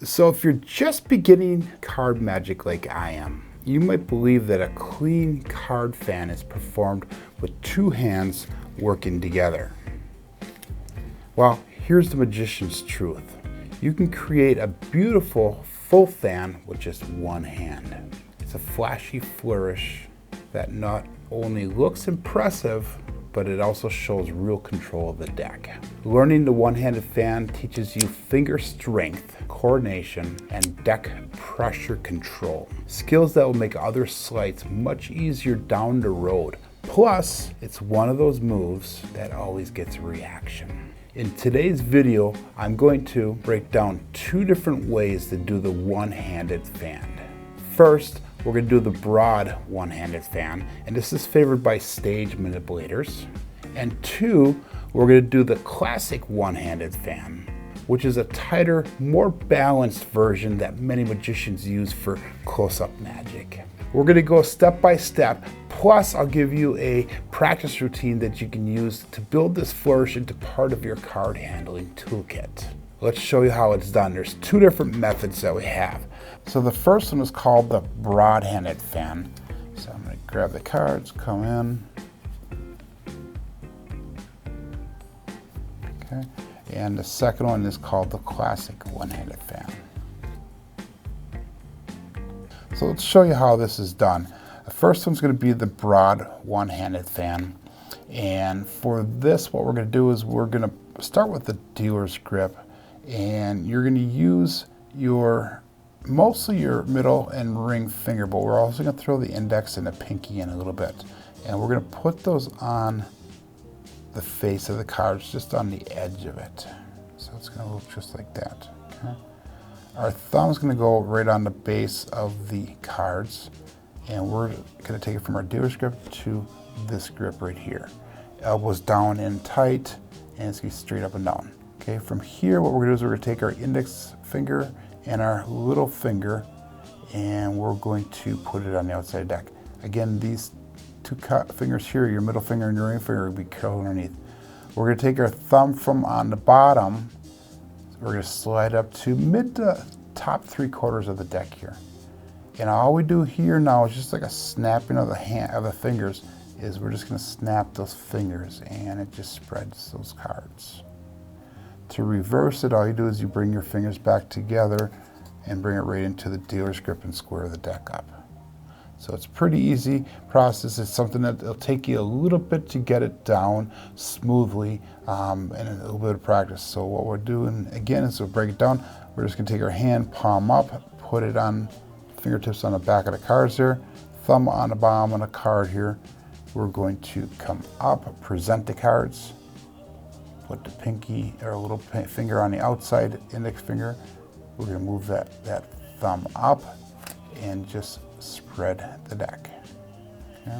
So if you're just beginning card magic like I am, you might believe that a clean card fan is performed with two hands working together. Well, here's the magician's truth. You can create a beautiful full fan with just one hand. It's a flashy flourish that not only looks impressive, but it also shows real control of the deck. Learning the one-handed fan teaches you finger strength, coordination, and deck pressure control. Skills that will make other sleights much easier down the road. Plus, it's one of those moves that always gets a reaction. In today's video, I'm going to break down two different ways to do the one-handed fan. First, we're going to do the broad one-handed fan, and this is favored by stage manipulators. And two, we're going to do the classic one-handed fan, which is a tighter, more balanced version that many magicians use for close-up magic. We're going to go step by step, plus I'll give you a practice routine that you can use to build this flourish into part of your card handling toolkit. Let's show you how it's done. There's two different methods that we have. So the first one is called the broad-handed fan. So I'm going to grab the cards, come in. Okay. And the second one is called the classic one-handed fan. So let's show you how this is done. The first one's going to be the broad one-handed fan. And for this, what we're going to do is we're going to start with the dealer's grip. And you're going to use mostly your middle and ring finger, but we're also going to throw the index and the pinky in a little bit. And we're going to put those on the face of the cards, just on the edge of it. So it's going to look just like that. Okay? Our thumb is going to go right on the base of the cards, and we're going to take it from our dealer's grip to this grip right here. Elbows down and tight, and it's going to be straight up and down. Okay, from here, what we're going to do is we're going to take our index finger and our little finger, and we're going to put it on the outside of the deck. Again, these two fingers here, your middle finger and your ring finger, will be curled underneath. We're going to take our thumb from on the bottom. We're going to slide up to mid to top 3/4 of the deck here. And all we do here now is just like a snapping of the fingers. Is we're just going to snap those fingers, and it just spreads those cards. To reverse it, all you do is you bring your fingers back together and bring it right into the dealer's grip and square the deck up. So it's a pretty easy process. It's something that it'll take you a little bit to get it down smoothly and a little bit of practice. So what we're doing again is we'll break it down. We're just going to take our hand, palm up, put it on fingertips on the back of the cards there, thumb on the bottom of the card here. We're going to come up, present the cards. Put the pinky or a little finger on the outside index finger. We're going to move that thumb up and just spread the deck. Okay.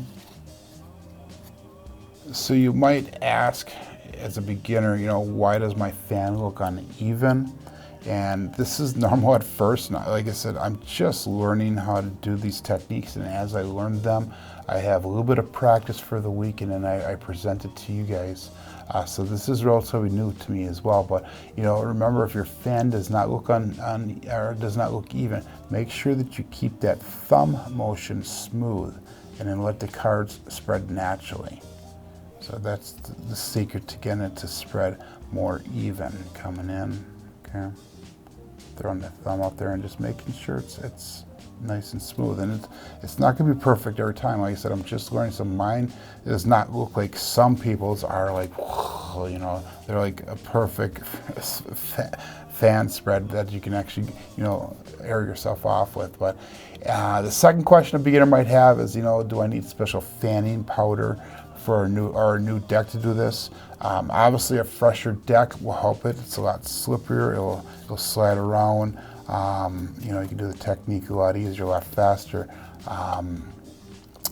So you might ask, as a beginner, why does my fan look uneven? And this is normal at first. Like I said, I'm just learning how to do these techniques, and as I learn them, I have a little bit of practice for the week, and then I present it to you guys. So this is relatively new to me as well. But remember, if your fan does not look or does not look even, make sure that you keep that thumb motion smooth, and then let the cards spread naturally. So that's the secret to getting it to spread more even. Coming in, okay, throwing the thumb up there and just making sure it's nice and smooth. And it's not going to be perfect every time. Like I said, I'm just learning. So mine does not look like some people's are like, they're like a perfect fan spread that you can actually, air yourself off with. But the second question a beginner might have is, do I need special fanning powder for a new deck to do this? Obviously, a fresher deck will help it. It's a lot slipperier. It'll slide around. You can do the technique a lot easier, a lot faster.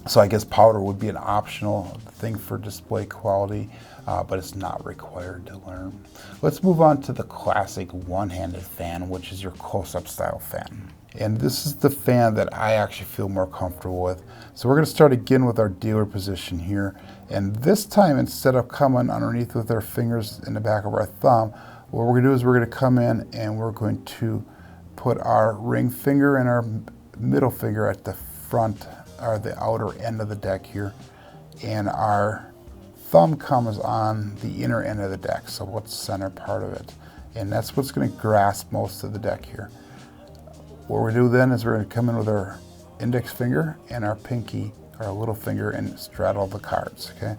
So I guess powder would be an optional thing for display quality, but it's not required to learn. Let's move on to the classic one-handed fan, which is your close-up style fan. And this is the fan that I actually feel more comfortable with. So we're going to start again with our dealer position here. And this time, instead of coming underneath with our fingers in the back of our thumb, what we're going to do is we're going to come in and we're going to put our ring finger and our middle finger at the front, or the outer end of the deck here, and our thumb comes on the inner end of the deck, so what's the center part of it, and that's what's going to grasp most of the deck here. What we do then is we're going to come in with our index finger and our pinky, our little finger, and straddle the cards, okay?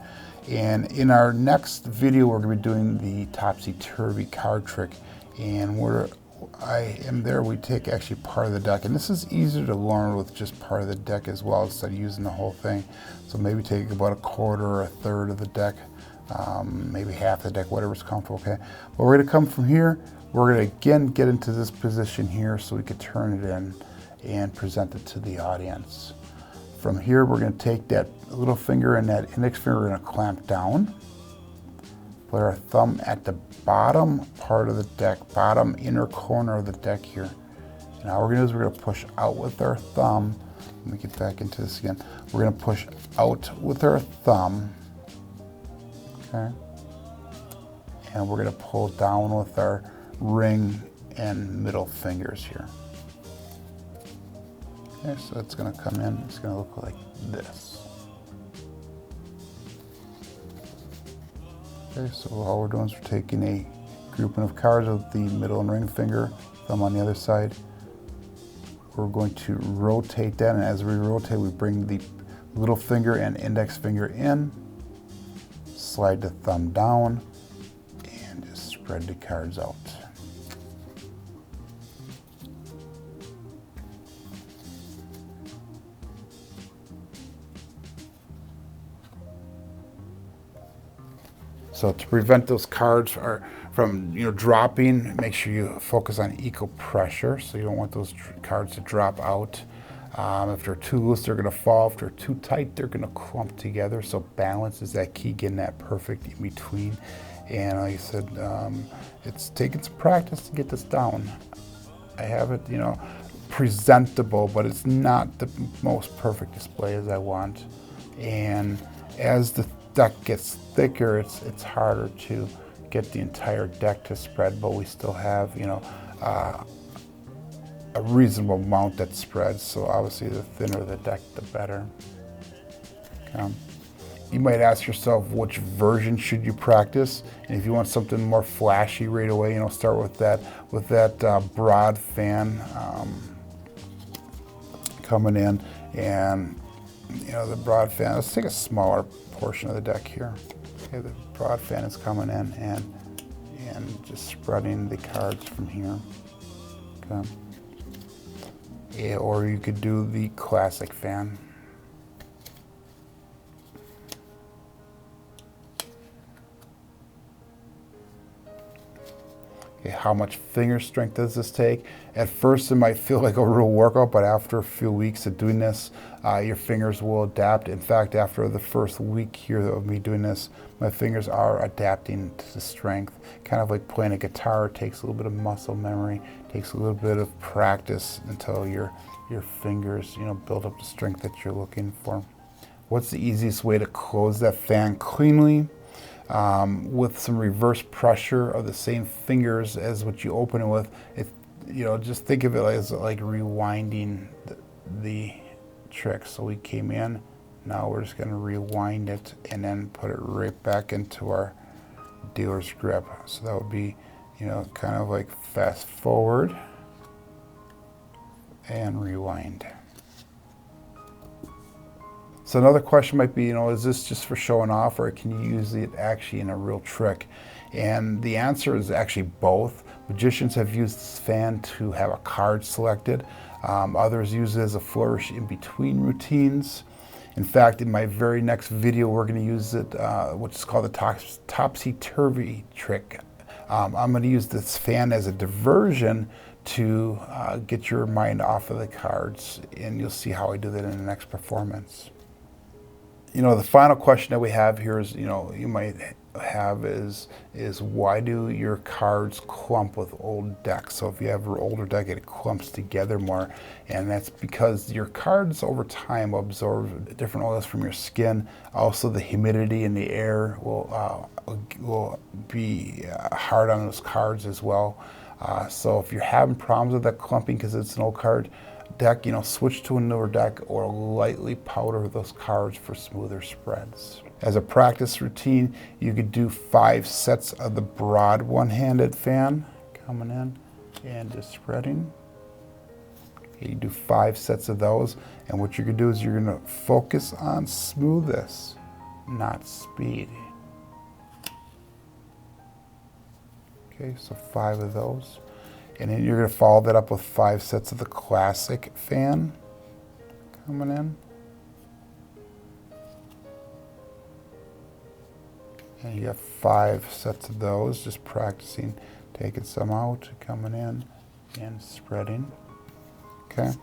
And in our next video, we're going to be doing the Topsy Turvy card trick, and we take actually part of the deck, and this is easier to learn with just part of the deck as well instead of using the whole thing. So maybe take about a quarter or a third of the deck, maybe half the deck, whatever's comfortable, okay? But we're going to come from here. We're going to again get into this position here so we could turn it in and present it to the audience. From here, we're going to take that little finger and that index finger, we're going to clamp down. Put our thumb at the bottom part of the deck, bottom inner corner of the deck here. And all we're going to do is we're going to push out with our thumb. Let me get back into this again. We're going to push out with our thumb, okay? And we're going to pull down with our ring and middle fingers here. Okay, so it's going to come in, it's going to look like this. Okay, so all we're doing is we're taking a grouping of cards with the middle and ring finger, thumb on the other side. We're going to rotate that, and as we rotate, we bring the little finger and index finger in, slide the thumb down, and just spread the cards out. So to prevent those cards from dropping, make sure you focus on equal pressure. So you don't want those cards to drop out. If they're too loose, they're going to fall. If they're too tight, they're going to clump together. So balance is that key, getting that perfect in between. And like I said, it's taking some practice to get this down. I have it, presentable, but it's not the most perfect display as I want. And as the deck gets thicker, it's harder to get the entire deck to spread, but we still have, a reasonable amount that spreads. So obviously the thinner the deck, the better. Okay. You might ask yourself, which version should you practice? And if you want something more flashy right away, start with that broad fan coming in, and the broad fan. Let's take a smaller portion of the deck here. Okay, the broad fan is coming in and just spreading the cards from here. Okay. Yeah, or you could do the classic fan. Okay, how much finger strength does this take? At first it might feel like a real workout, but after a few weeks of doing this, your fingers will adapt. In fact, after the first week here of me doing this, my fingers are adapting to the strength. Kind of like playing a guitar, it takes a little bit of muscle memory, takes a little bit of practice until your fingers, build up the strength that you're looking for. What's the easiest way to close that fan cleanly? With some reverse pressure of the same fingers as what you open it with. Just think of it as like rewinding the trick. So we came in, now we're just going to rewind it and then put it right back into our dealer's grip. So that would be, kind of like fast forward and rewind. So another question might be, is this just for showing off, or can you use it actually in a real trick? And the answer is actually both. Magicians have used this fan to have a card selected. Others use it as a flourish in between routines. In fact, in my very next video, we're going to use it, which is called the Topsy Turvy trick. I'm going to use this fan as a diversion to get your mind off of the cards, and you'll see how I do that in the next performance. The final question that we have here is, you might have is why do your cards clump with old decks? So if you have an older deck, it clumps together more, and that's because your cards over time absorb different oils from your skin. Also, the humidity in the air will be hard on those cards as well. So if you're having problems with that clumping because it's an old card deck, switch to a newer deck or lightly powder those cards for smoother spreads. As a practice routine, you could do 5 sets of the broad one-handed fan, coming in and just spreading. You do 5 sets of those, and what you're going to do is you're going to focus on smoothness, not speed. Okay, so 5 of those. And then you're going to follow that up with 5 sets of the classic fan, coming in. And you have 5 sets of those, just practicing, taking some out, coming in, and spreading. Okay,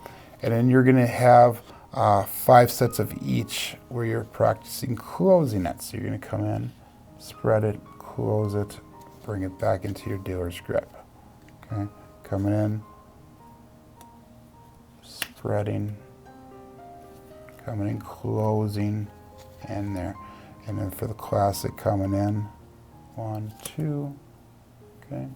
and then you're going to have 5 sets of each where you're practicing closing it. So you're going to come in, spread it, close it, bring it back into your dealer's grip. Okay, coming in, spreading, coming in, closing, and there. And then for the classic, coming in, 1, 2, okay,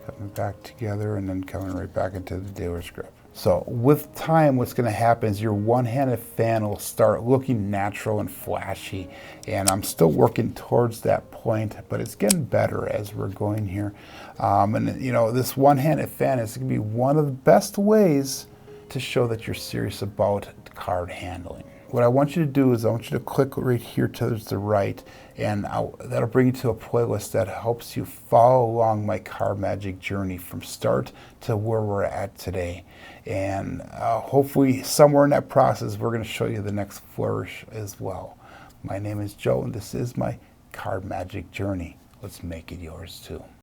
coming back together, and then coming right back into the dealer's grip. So with time, what's going to happen is your one-handed fan will start looking natural and flashy. And I'm still working towards that point, but it's getting better as we're going here. And this one-handed fan is going to be one of the best ways to show that you're serious about card handling. What I want you to do is I want you to click right here to the right, and that'll bring you to a playlist that helps you follow along my card magic journey from start to where we're at today. And hopefully somewhere in that process, we're going to show you the next flourish as well. My name is Joe, and this is my card magic journey. Let's make it yours too.